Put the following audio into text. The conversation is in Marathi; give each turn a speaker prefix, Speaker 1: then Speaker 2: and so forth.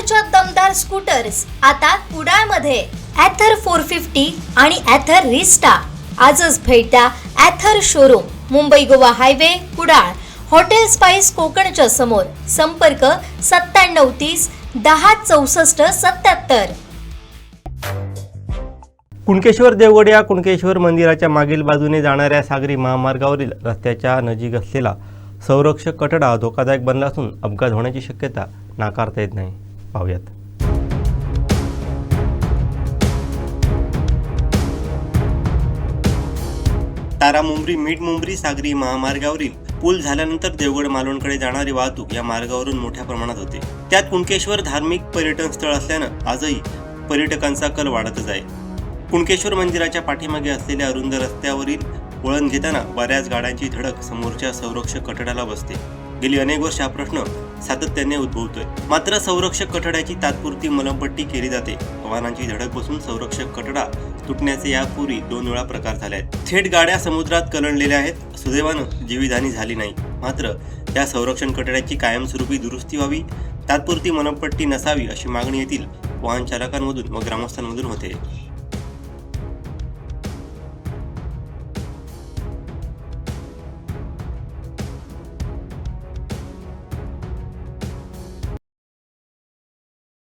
Speaker 1: ॲथरच्या दमदार स्कूटर्स आता कुडाळमध्ये ॲथर 450 आणि ॲथर रिस्टा. आजच भेट द्या Ather showroom, Mumbai Goa highway, Kudal, hotel spice कोकणच्या समोर. संपर्क 9730 10 64 77.
Speaker 2: कुणकेश्वर देवगड या कुणकेश्वर मंदिराच्या मागील बाजूने जाणाऱ्या सागरी महामार्गावरील रस्त्याच्या नजीक असलेला संरक्षक कठडा धोकादायक बनला असून अपघात होण्याची शक्यता नाकारता येत नाही. पाहूयात. तारामुंबरी मिठमुंबरी सागरी महामार्गावरील पूल झाल्यानंतर देवगड मालवणकडे जाणारी वाहतूक या मार्गावरून मोठ्या प्रमाणात होते. त्यात कुणकेश्वर धार्मिक पर्यटन स्थळ असल्यानं आजही पर्यटकांचा कल वाढतच आहे. कुणकेश्वर मंदिराच्या पाठीमागे असलेल्या अरुंद रस्त्यावरील वळण घेताना बऱ्याच गाड्यांची धडक समोरच्या संरक्षक कठड्याला बसते. गेली अनेक वर्ष हा प्रश्न सातत्याने उद्भवतोय. मात्र संरक्षक कठड्याची तात्पुरती मलमपट्टी केली जाते. वाहनांची धडक बसून संरक्षक कठडा तुटण्याचे यापूर्वी 2 वेळा प्रकार झाले आहेत. थेट गाड्या समुद्रात कलंडलेल्या आहेत. सुदैवानं जीवितहानी झाली नाही. मात्र या संरक्षण कठड्याची कायमस्वरूपी दुरुस्ती व्हावी, तात्पुरती मलमपट्टी नसावी अशी मागणी येथील वाहन चालकांमधून व ग्रामस्थांमधून होते.